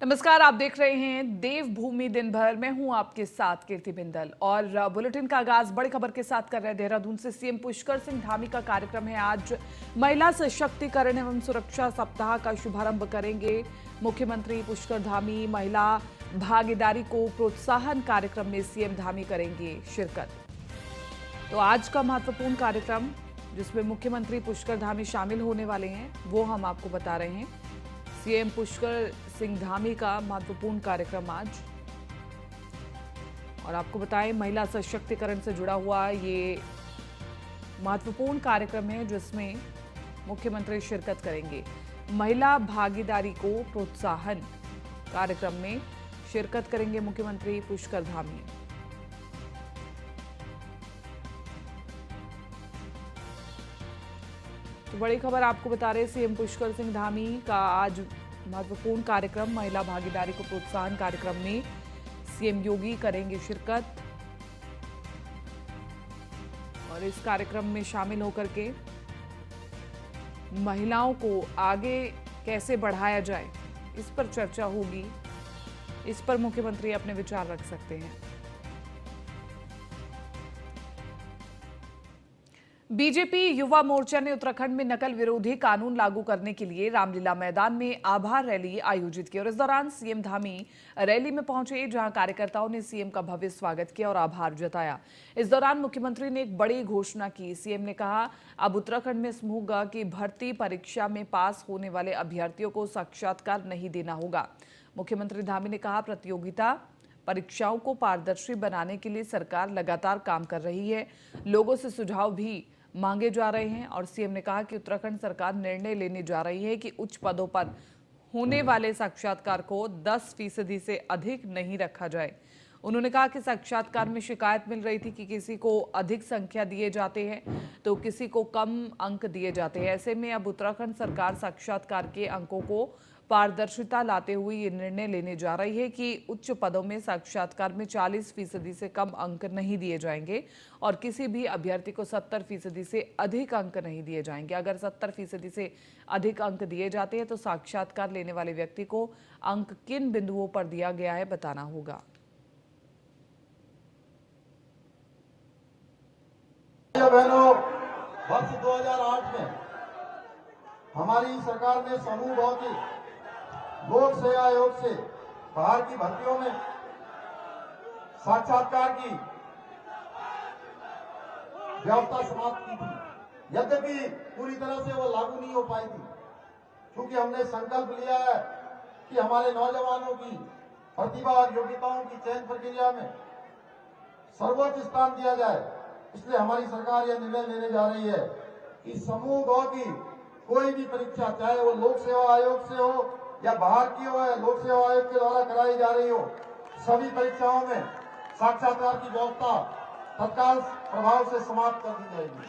नमस्कार, आप देख रहे हैं देवभूमि दिन भर। मैं हूं आपके साथ कीर्ति बिंदल और बुलेटिन का आगाज बड़ी खबर के साथ कर रहे हैं। देहरादून से सीएम पुष्कर सिंह धामी का कार्यक्रम है। आज महिला सशक्तिकरण एवं सुरक्षा सप्ताह का शुभारंभ करेंगे मुख्यमंत्री पुष्कर धामी। महिला भागीदारी को प्रोत्साहन कार्यक्रम में सीएम धामी करेंगे शिरकत। तो आज का महत्वपूर्ण कार्यक्रम जिसमें मुख्यमंत्री पुष्कर धामी शामिल होने वाले हैं वो हम आपको बता रहे हैं। सीएम पुष्कर सिंह धामी का महत्वपूर्ण कार्यक्रम आज, और आपको बताएं महिला सशक्तिकरण से जुड़ा हुआ ये महत्वपूर्ण कार्यक्रम है जिसमें मुख्यमंत्री शिरकत करेंगे। महिला भागीदारी को प्रोत्साहन कार्यक्रम में शिरकत करेंगे मुख्यमंत्री पुष्कर धामी। तो बड़ी खबर आपको बता रहे, सीएम पुष्कर सिंह धामी का आज महत्वपूर्ण कार्यक्रम महिला भागीदारी को प्रोत्साहन कार्यक्रम में सीएम योगी करेंगे शिरकत, और इस कार्यक्रम में शामिल होकर के महिलाओं को आगे कैसे बढ़ाया जाए इस पर चर्चा होगी। इस पर मुख्यमंत्री अपने विचार रख सकते हैं। बीजेपी युवा मोर्चा ने उत्तराखंड में नकल विरोधी कानून लागू करने के लिए रामलीला मैदान में आभार रैली आयोजित की, और इस दौरान सीएम धामी रैली में पहुंचे जहां कार्यकर्ताओं ने सीएम का भव्य स्वागत किया और आभार जताया। इस दौरान मुख्यमंत्री ने एक बड़ी घोषणा की। सीएम ने कहा, अब उत्तराखंड में समूह ग की भर्ती परीक्षा में पास होने वाले अभ्यर्थियों को साक्षात्कार नहीं देना होगा। मुख्यमंत्री धामी ने कहा, प्रतियोगिता परीक्षाओं को पारदर्शी बनाने के लिए सरकार लगातार काम कर रही है। लोगों से सुझाव भी मांगे जा रहे हैं, और सीएम ने कहा कि उत्तराखंड सरकार निर्णय लेने जा रही है कि उच्च पदों पर होने वाले साक्षात्कार को 10% से अधिक नहीं रखा जाए। उन्होंने कहा कि साक्षात्कार में शिकायत मिल रही थी कि किसी को अधिक संख्या दिए जाते हैं तो किसी को कम अंक दिए जाते हैं। ऐसे में अब उत्तराखंड सरकार साक्षात्कार के अंकों को पारदर्शिता लाते हुए ये निर्णय लेने जा रही है कि उच्च पदों में साक्षात्कार में 40% से कम अंक नहीं दिए जाएंगे और किसी भी अभ्यर्थी को 70% से अधिक अंक नहीं दिए जाएंगे। अगर 70% से अधिक अंक दिए जाते हैं तो साक्षात्कार लेने वाले व्यक्ति को अंक किन बिंदुओं पर दिया गया है बताना होगा। बहनों, वर्ष 2008 में हमारी सरकार ने समूह ग की लोक सेवा आयोग से बाहर की भर्तियों में साक्षात्कार की व्यवस्था समाप्त की थी। यद्यपि पूरी तरह से वो लागू नहीं हो पाई थी, क्योंकि हमने संकल्प लिया है कि हमारे नौजवानों की प्रतिभा और योग्यताओं की चयन प्रक्रिया में सर्वोच्च स्थान दिया जाए। इसलिए हमारी सरकार यह निर्णय लेने जा रही है कि समूह ग की कोई भी परीक्षा, चाहे वो लोक सेवा आयोग से हो या बाहर की हो या लोक सेवा आयोग के द्वारा कराई जा रही हो, सभी परीक्षाओं में साक्षात्कार की व्यवस्था तत्काल प्रभाव से समाप्त कर दी जाएगी।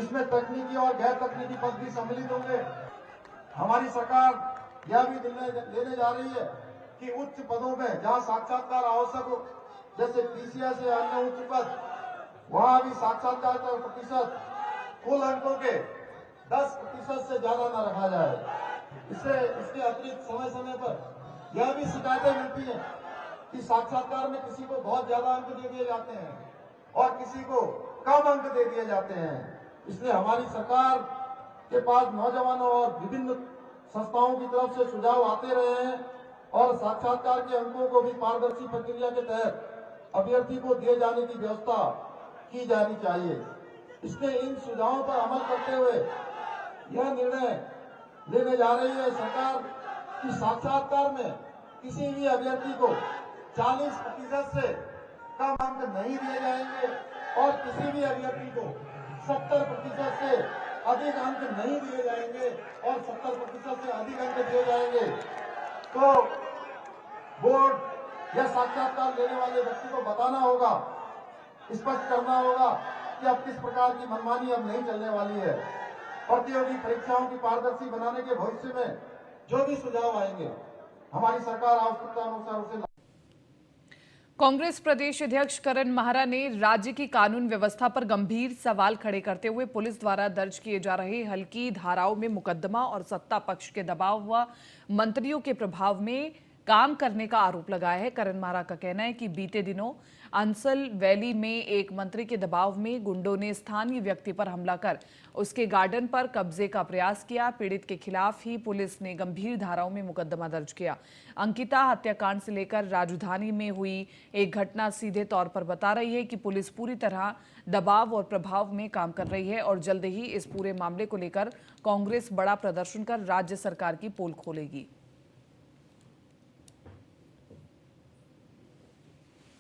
इसमें तकनीकी और गैर तकनीकी पद भी सम्मिलित होंगे। हमारी सरकार यह भी निर्णय लेने जा रही है कि उच्च पदों में जहां साक्षात्कार आवश्यक हो, जैसे पीसीएस या अन्य उच्च पद, वहां भी साक्षात्कार का प्रतिशत कुल अंकों के 10% से ज्यादा न रखा जाए। इसके अतिरिक्त समय समय पर यह भी शिकायतें मिलती हैं कि साक्षात्कार में किसी को बहुत ज्यादा अंक दे दिए जाते हैं और किसी को कम अंक दे दिए जाते हैं। इसलिए हमारी सरकार के पास नौजवानों और विभिन्न संस्थाओं की तरफ से सुझाव आते रहे हैं और साक्षात्कार के अंकों को भी पारदर्शी प्रक्रिया के तहत अभ्यर्थी को दिए जाने की व्यवस्था की जानी चाहिए। इसलिए इन सुझावों पर अमल करते हुए यह निर्णय लेने जा रही है सरकार कि साक्षात्कार में किसी भी अभ्यर्थी को 40% से कम अंक नहीं दिए जाएंगे और किसी भी अभ्यर्थी को 70% से अधिक अंक नहीं दिए जाएंगे और 70% से अधिक अंक दिए जाएंगे तो बोर्ड या साक्षात्कार लेने वाले व्यक्ति को बताना होगा, स्पष्ट करना होगा कि अब किस प्रकार की मनमानी अब नहीं चलने वाली है। प्रतियोगी परीक्षाओं की पारदर्शी बनाने के भविष्य में जो भी सुझाव आएंगे, हमारी सरकार आवश्यकता अनुसार उसे कांग्रेस प्रदेश अध्यक्ष करण माहरा ने राज्य की कानून व्यवस्था पर गंभीर सवाल खड़े करते हुए पुलिस द्वारा दर्ज किए जा रहे हल्की धाराओं में मुकदमा और सत्ता पक्ष के दबाव व मंत्रियों के प्रभाव में काम करने का आरोप लगाया है। करण माहरा का कहना है कि बीते दिनों अंसल वैली में एक मंत्री के दबाव में गुंडों ने स्थानीय व्यक्ति पर हमला कर उसके गार्डन पर कब्जे का प्रयास किया। पीड़ित के खिलाफ ही पुलिस ने गंभीर धाराओं में मुकदमा दर्ज किया। अंकिता हत्याकांड से लेकर राजधानी में हुई एक घटना सीधे तौर पर बता रही है कि पुलिस पूरी तरह दबाव और प्रभाव में काम कर रही है और जल्द ही इस पूरे मामले को लेकर कांग्रेस बड़ा प्रदर्शन कर राज्य सरकार की पोल खोलेगी।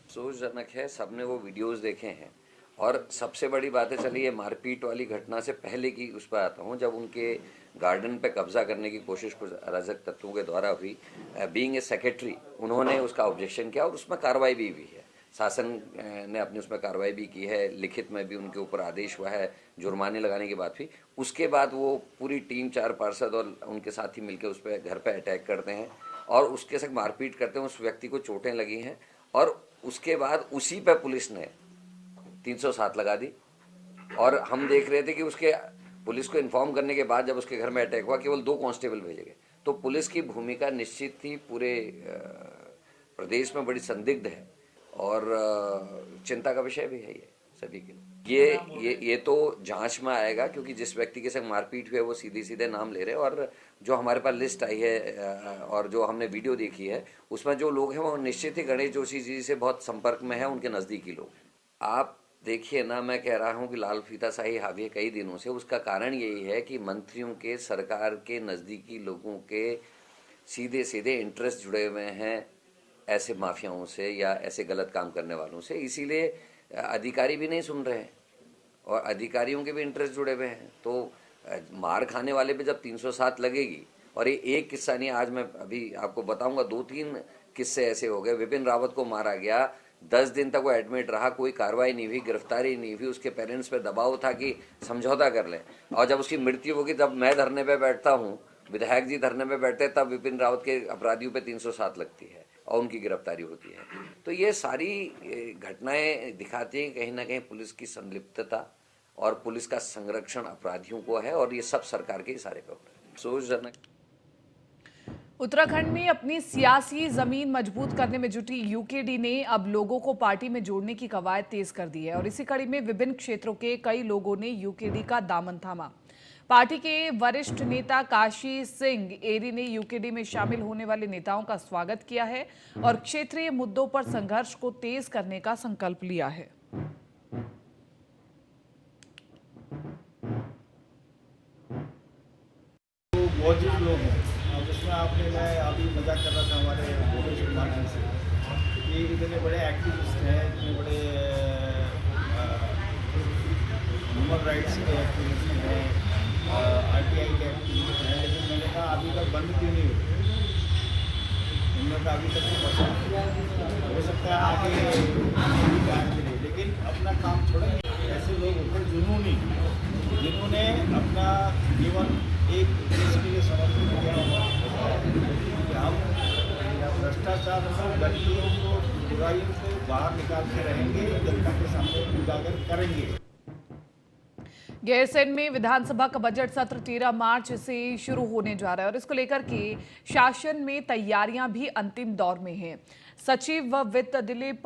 अफसोसजनक है, सबने वो वीडियोस देखे हैं। और सबसे बड़ी बात है, चलिए मारपीट वाली घटना से पहले की उस पर आता हूँ, जब उनके गार्डन पे कब्जा करने की कोशिश कुछ अराजक तत्वों के द्वारा हुई। बीइंग ए सेक्रेटरी उन्होंने उसका ऑब्जेक्शन किया और उसमें कार्रवाई भी हुई है। शासन ने अपनी उसमें कार्रवाई भी की है, लिखित में भी उनके ऊपर आदेश हुआ है, जुर्माने लगाने की बात हुई। उसके बाद वो पूरी टीम 4 पार्षद और उनके साथी मिलकर उस पर घर पर अटैक करते हैं और उसके साथ मारपीट करते हैं। उस व्यक्ति को चोटें लगी हैं और उसके बाद उसी पे पुलिस ने 307 लगा दी। और हम देख रहे थे कि उसके पुलिस को इन्फॉर्म करने के बाद जब उसके घर में अटैक हुआ, केवल 2 कांस्टेबल भेजे गए। तो पुलिस की भूमिका निश्चित ही पूरे प्रदेश में बड़ी संदिग्ध है और चिंता का विषय भी है ये सभी के लिए। ये तो जांच में आएगा, क्योंकि जिस व्यक्ति के संग मारपीट हुई है वो सीधे सीधे नाम ले रहे हैं। और जो हमारे पास लिस्ट आई है और जो हमने वीडियो देखी है, उसमें जो लोग हैं वो निश्चित ही गणेश जोशी जी से बहुत संपर्क में है, उनके नज़दीकी लोग। आप देखिए ना, मैं कह रहा हूँ कि लाल फीताशाही हावी है कई दिनों से। उसका कारण यही है कि मंत्रियों के, सरकार के नज़दीकी लोगों के सीधे सीधे इंटरेस्ट जुड़े हुए हैं ऐसे माफियाओं से या ऐसे गलत काम करने वालों से। इसीलिए अधिकारी भी नहीं सुन रहे हैं और अधिकारियों के भी इंटरेस्ट जुड़े हुए हैं। तो मार खाने वाले पे जब 307 लगेगी, और ये एक किस्सा नहीं, आज मैं अभी आपको बताऊंगा 2-3 किस्से ऐसे हो गए। विपिन रावत को मारा गया, 10 दिन तक वो एडमिट रहा, कोई कार्रवाई नहीं हुई, गिरफ्तारी नहीं हुई। उसके पेरेंट्स पे दबाव था कि समझौता कर लें, और जब उसकी मृत्यु होगी, तब मैं धरने पे बैठता हूँ, विधायक जी धरने पे बैठते, तब विपिन रावत के अपराधियों पे 307 लगती है और उनकी गिरफ्तारी होती है। तो ये सारी घटनाएं दिखाती हैं कहीं ना कहीं पुलिस की संलिप्तता और पुलिस का संरक्षण अपराधियों को है, और ये सब सरकार के इशारे पे हो रहा है। सोचजनक। उत्तराखंड में अपनी सियासी जमीन मजबूत करने में जुटी यूकेडी ने अब लोगों को पार्टी में जोड़ने की कवायद तेज कर दी है और इसी कड़ी में विभिन्न क्षेत्रों के कई लोगों ने यूकेडी का दामन थामा। पार्टी के वरिष्ठ नेता काशी सिंह एरी ने यूकेडी में शामिल होने वाले नेताओं का स्वागत किया है और क्षेत्रीय मुद्दों पर संघर्ष को तेज करने का संकल्प लिया है। मौजूद लोग हैं, जिसमें मैं अभी मजाक कर रहा था हमारे भूपेश कुमार जी से कि इतने बड़े एक्टिविस्ट हैं, इतने बड़े ह्यूमन राइट्स के एक्टिविस्ट हैं, RTI के एक्टिविस्ट हैं, लेकिन मैंने कहा अभी तक बंद क्यों नहीं हुए? उन्होंने कहा अभी तक तो पसंद हो सकता है आगे, लेकिन अपना काम छोड़ेंगे। ऐसे लोग होते जुनूनी, जिन्होंने अपना जीवन एक देश के लिए समर्पित किया कि हम भ्रष्टाचार और गलतियों को, बुराइयों को बाहर निकालते रहेंगे, जनता के सामने उजागर करेंगे। गैरसैंण में विधानसभा का बजट सत्र 13 मार्च से शुरू होने जा रहा है और इसको लेकर के शासन में तैयारियां भी अंतिम दौर में हैं। सचिव व वित्त दिलीप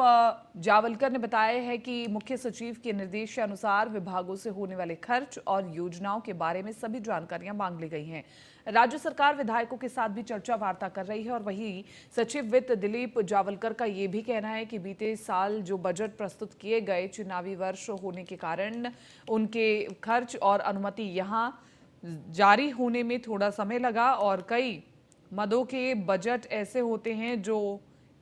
जावलकर ने बताया है कि मुख्य सचिव के निर्देश के अनुसार विभागों से होने वाले खर्च और योजनाओं के बारे में सभी जानकारियां मांग ली गई हैं। राज्य सरकार विधायकों के साथ भी चर्चा वार्ता कर रही है और वहीं सचिव वित्त दिलीप जावलकर का ये भी कहना है कि बीते साल जो बजट प्रस्तुत किए गए, चुनावी वर्ष होने के कारण उनके खर्च और अनुमति यहां जारी होने में थोड़ा समय लगा और कई मदों के बजट ऐसे होते हैं जो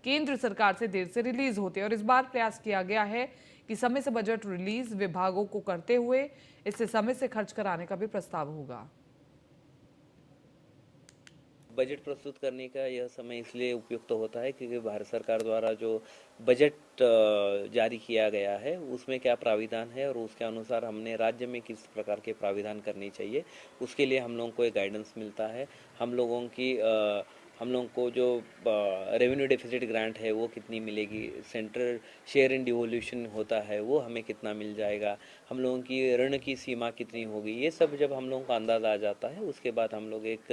केंद्र सरकार से देर से रिलीज होते हैं और इस बार प्रयास किया गया है कि समय से बजट रिलीज विभागों को करते हुए इससे समय से खर्च कराने का भी प्रस्ताव होगा। बजट प्रस्तुत करने का यह समय इसलिए उपयुक्त होता है क्योंकि भारत सरकार द्वारा जो बजट जारी किया गया है उसमें क्या प्राविधान है और उसके अनुसार हमने राज्य में किस प्रकार के प्राविधान करने चाहिए, उसके लिए हम लोगों को एक गाइडेंस मिलता है। हम लोगों की हम लोगों को जो रेवेन्यू डेफिसिट ग्रांट है वो कितनी मिलेगी, सेंट्रल शेयर इन डिवोल्यूशन होता है वो हमें कितना मिल जाएगा, हम लोगों की ऋण की सीमा कितनी होगी, ये सब जब हम लोगों का अंदाज़ा आ जाता है उसके बाद हम लोग एक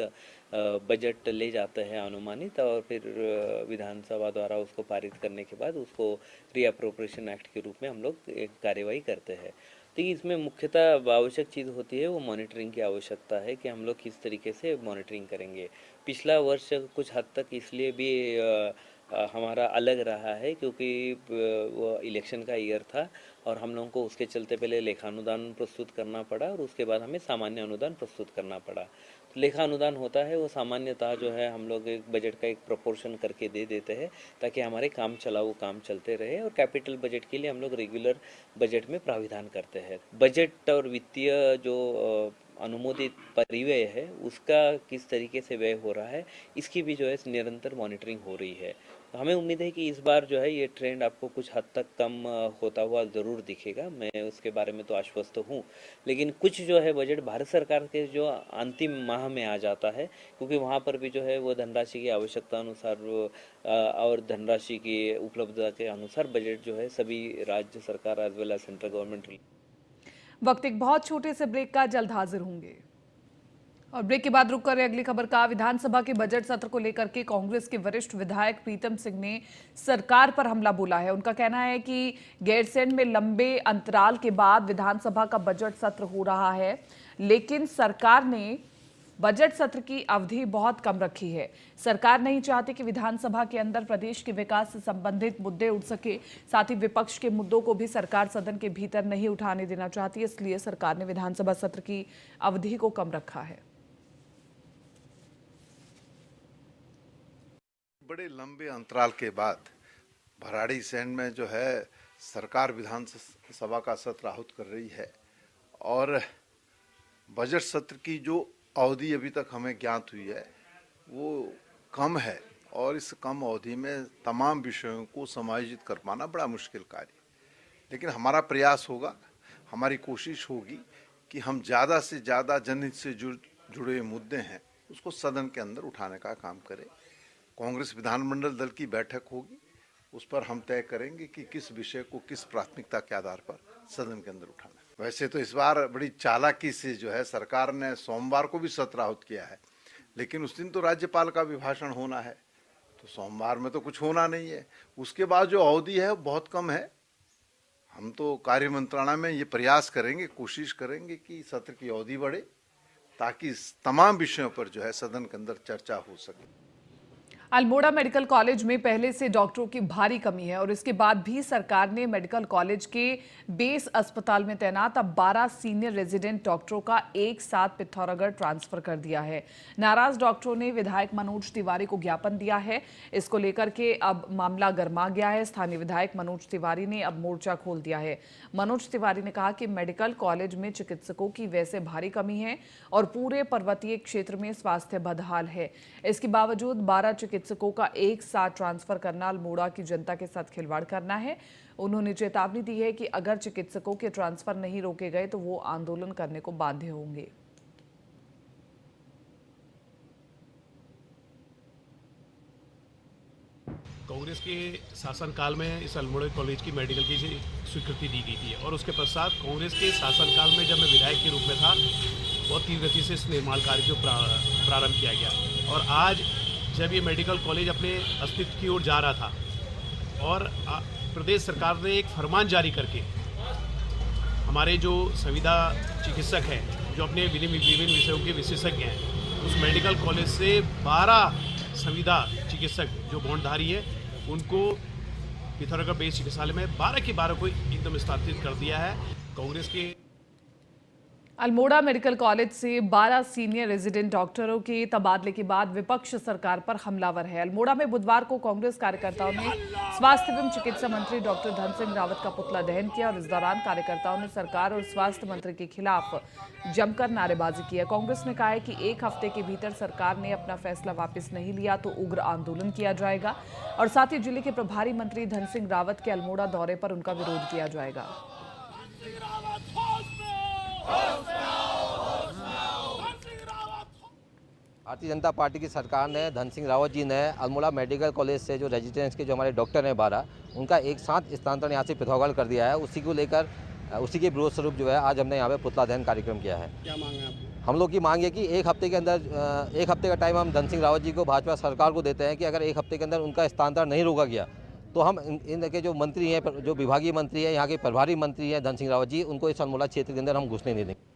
बजट ले जाते हैं अनुमानित, और फिर विधानसभा द्वारा उसको पारित करने के बाद उसको रीअप्रोप्रिएशन एक्ट के रूप में हम लोग एक कार्यवाही करते हैं। तो इसमें मुख्यतः आवश्यक चीज़ होती है वो मॉनिटरिंग की आवश्यकता है कि हम लोग किस तरीके से मॉनिटरिंग करेंगे। पिछला वर्ष कुछ हद तक इसलिए भी हमारा अलग रहा है क्योंकि वो इलेक्शन का ईयर था और हम लोगों को उसके चलते पहले लेखानुदान प्रस्तुत करना पड़ा और उसके बाद हमें सामान्य अनुदान प्रस्तुत करना पड़ा। तो लेखा अनुदान होता है वो सामान्यतः जो है हम लोग एक बजट का एक प्रोपोर्शन करके दे देते हैं ताकि हमारे काम चलाऊ काम चलते रहे, और कैपिटल बजट के लिए हम लोग रेगुलर बजट में प्राविधान करते हैं। बजट और वित्तीय जो अनुमोदित परिव्यय है उसका किस तरीके से व्यय हो रहा है इसकी भी जो है निरंतर मॉनिटरिंग हो रही है। तो हमें उम्मीद है कि इस बार जो है ये ट्रेंड आपको कुछ हद तक कम होता हुआ ज़रूर दिखेगा, मैं उसके बारे में तो आश्वस्त हूँ। लेकिन कुछ जो है बजट भारत सरकार के जो अंतिम माह में आ जाता है क्योंकि वहाँ पर भी जो है वो धनराशि की आवश्यकता अनुसार और धनराशि की उपलब्धता के अनुसार बजट जो है सभी राज्य सरकार as well as central government. वक्त एक बहुत छोटे से ब्रेक का, जल्द हाजिर होंगे। और ब्रेक के बाद रुक कर अगली खबर का। विधानसभा के बजट सत्र को लेकर के कांग्रेस के वरिष्ठ विधायक प्रीतम सिंह ने सरकार पर हमला बोला है। उनका कहना है कि गैरसैंण में लंबे अंतराल के बाद विधानसभा का बजट सत्र हो रहा है, लेकिन सरकार ने बजट सत्र की अवधि बहुत कम रखी है। सरकार नहीं चाहती कि विधानसभा के अंदर प्रदेश के विकास से संबंधित मुद्दे उठ सके। साथ ही विपक्ष के मुद्दों को भी सरकार सदन के भीतर नहीं उठाने देना चाहती, इसलिए सरकार ने विधानसभा सत्र की अवधि को कम रखा है। बड़े लंबे अंतराल के बाद भराड़ीसैंण में जो है सरकार विधानसभा का सत्र आहूत कर रही है और बजट सत्र की जो अवधि अभी तक हमें ज्ञात हुई है वो कम है और इस कम अवधि में तमाम विषयों को समायोजित कर पाना बड़ा मुश्किल कार्य। लेकिन हमारा प्रयास होगा, हमारी कोशिश होगी कि हम ज़्यादा से ज़्यादा जनहित से जुड़े हुए मुद्दे हैं उसको सदन के अंदर उठाने का काम करें। कांग्रेस विधानमंडल दल की बैठक होगी, उस पर हम तय करेंगे कि किस विषय को किस प्राथमिकता के आधार पर सदन के अंदर उठाना है। वैसे तो इस बार बड़ी चालाकी से जो है सरकार ने सोमवार को भी सत्र आहूत किया है, लेकिन उस दिन तो राज्यपाल का अभिभाषण होना है, तो सोमवार में तो कुछ होना नहीं है। उसके बाद जो अवधि है बहुत कम है। हम तो कार्य मंत्रणा में ये प्रयास करेंगे, कोशिश करेंगे कि सत्र की अवधि बढ़े ताकि तमाम विषयों पर जो है सदन के अंदर चर्चा हो सके। अल्मोड़ा मेडिकल कॉलेज में पहले से डॉक्टरों की भारी कमी है और इसके बाद भी सरकार ने मेडिकल कॉलेज के बेस अस्पताल में तैनात अब 12 सीनियर रेजिडेंट डॉक्टरों का एक साथ पिथौरागढ़ ट्रांसफर कर दिया है। नाराज डॉक्टरों ने विधायक मनोज तिवारी को ज्ञापन दिया है। इसको लेकर के अब मामला गर्मा गया है। स्थानीय विधायक मनोज तिवारी ने अब मोर्चा खोल दिया है। मनोज तिवारी ने कहा कि मेडिकल कॉलेज में चिकित्सकों की वैसे भारी कमी है और पूरे पर्वतीय क्षेत्र में स्वास्थ्य बदहाल है। इसके बावजूद 12 चिकित्सकों का एक साथ ट्रांसफर करना अल्मोड़ा की जनता के साथ खिलवाड़ करना है। उन्होंने चेतावनी दी है कि अगर चिकित्सकों के ट्रांसफर नहीं रोके गए तो वो आंदोलन करने को बाध्य होंगे। कांग्रेस के शासनकाल में इस अल्मोड़ा कॉलेज की मेडिकल की स्वीकृति दी गई थी और उसके पश्चात कांग्रेस के शासनकाल में जब मैं विधायक के रूप में था बहुत तीव्र गति से इस निर्माण कार्य को प्रारंभ किया गया और आज जब ये मेडिकल कॉलेज अपने अस्तित्व की ओर जा रहा था और प्रदेश सरकार ने एक फरमान जारी करके हमारे जो संविदा चिकित्सक हैं जो अपने विभिन्न विषयों के विशेषज्ञ हैं उस मेडिकल कॉलेज से 12 संविदा चिकित्सक जो बॉन्डधारी है उनको पिथौरागढ़ बेस चिकित्सालय में 12 के 12 को एकदम स्थापित कर दिया है। कांग्रेस के अल्मोड़ा मेडिकल कॉलेज से 12 सीनियर रेजिडेंट डॉक्टरों के तबादले के बाद विपक्ष सरकार पर हमलावर है। अल्मोड़ा में बुधवार को कांग्रेस कार्यकर्ताओं ने स्वास्थ्य एवं चिकित्सा मंत्री डॉक्टर धन सिंह रावत का पुतला दहन किया और इस दौरान कार्यकर्ताओं ने सरकार और स्वास्थ्य मंत्री के खिलाफ जमकर नारेबाजी की है। कांग्रेस ने कहा है कि एक हफ्ते के भीतर सरकार ने अपना फैसला वापस नहीं लिया तो उग्र आंदोलन किया जाएगा और साथ ही जिले के प्रभारी मंत्री धन सिंह रावत के अल्मोड़ा दौरे पर उनका विरोध किया जाएगा। भारतीय जनता पार्टी की सरकार ने धन सिंह रावत जी ने अल्मोड़ा मेडिकल कॉलेज से जो रेजिडेंस के जो हमारे डॉक्टर हैं 12 उनका एक साथ स्थानांतरण यहाँ से पिथौरागढ़ कर दिया है। उसी को लेकर उसी के विरोध स्वरूप जो है आज हमने यहाँ पे पुतला दहन कार्यक्रम किया है। क्या मांग है आपकी? हम लोग की मांग है कि एक हफ्ते के अंदर 1 हफ्ते का टाइम हम धन सिंह रावत जी को भाजपा सरकार को देते हैं कि अगर 1 हफ्ते के अंदर उनका स्थानांतरण नहीं रोका गया तो हम इनके जो मंत्री हैं, जो विभागीय मंत्री हैं, यहाँ के प्रभारी मंत्री हैं धन सिंह रावत जी, उनको इस अल्मोड़ा क्षेत्र के अंदर हम घुसने नहीं देंगे।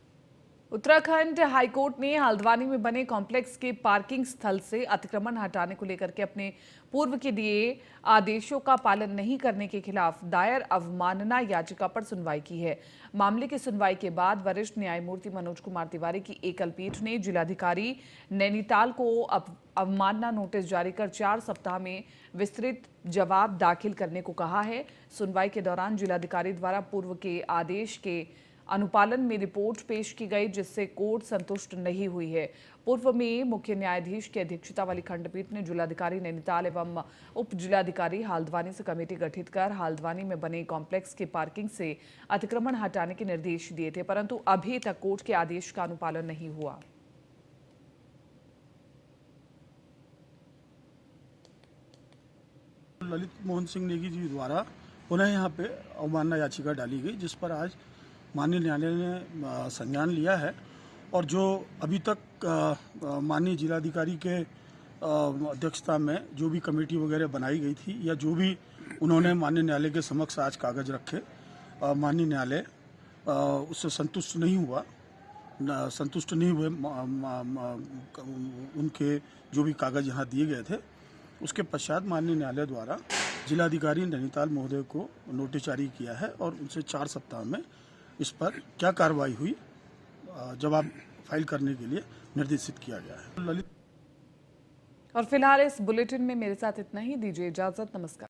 उत्तराखंड हाईकोर्ट ने हल्द्वानी में बने कॉम्प्लेक्स के पार्किंग स्थल से अतिक्रमण हटाने को लेकर के अपने पूर्व के दिए आदेशों का पालन नहीं करने के खिलाफ दायर अवमानना याचिका पर सुनवाई की है। मामले की सुनवाई के बाद वरिष्ठ न्यायमूर्ति मनोज कुमार तिवारी की एकल पीठ ने जिलाधिकारी नैनीताल को अवमानना नोटिस जारी कर 4 सप्ताह में विस्तृत जवाब दाखिल करने को कहा है। सुनवाई के दौरान जिलाधिकारी द्वारा पूर्व के आदेश के अनुपालन में रिपोर्ट पेश की गई, जिससे कोर्ट संतुष्ट नहीं हुई है। पूर्व में मुख्य न्यायाधीश की अध्यक्षता वाली खंडपीठ ने जिलाधिकारी नैनीताल एवं उप जिलाधिकारी हल्द्वानी से कमेटी गठित कर हल्द्वानी में बने कॉम्प्लेक्स के पार्किंग से अतिक्रमण हटाने के निर्देश दिए थे, परंतु अभी तक कोर्ट के आदेश का अनुपालन नहीं हुआ। ललित मोहन सिंह नेगी जी द्वारा पुनः यहाँ पे अवमानना याचिका डाली गई, जिस पर आज माननीय न्यायालय ने संज्ञान लिया है और जो अभी तक माननीय जिलाधिकारी के अध्यक्षता में जो भी कमेटी वगैरह बनाई गई थी या जो भी उन्होंने माननीय न्यायालय के समक्ष आज कागज रखे, माननीय न्यायालय उससे संतुष्ट नहीं हुआ, संतुष्ट नहीं हुए उनके जो भी कागज यहाँ दिए गए थे। उसके पश्चात माननीय न्यायालय द्वारा जिलाधिकारी नैनीताल महोदय को नोटिस जारी किया है और उनसे 4 सप्ताह में इस पर क्या कार्रवाई हुई जवाब फाइल करने के लिए निर्देशित किया गया है। और फिलहाल इस बुलेटिन में मेरे साथ इतना ही। दीजिए इजाजत। नमस्कार।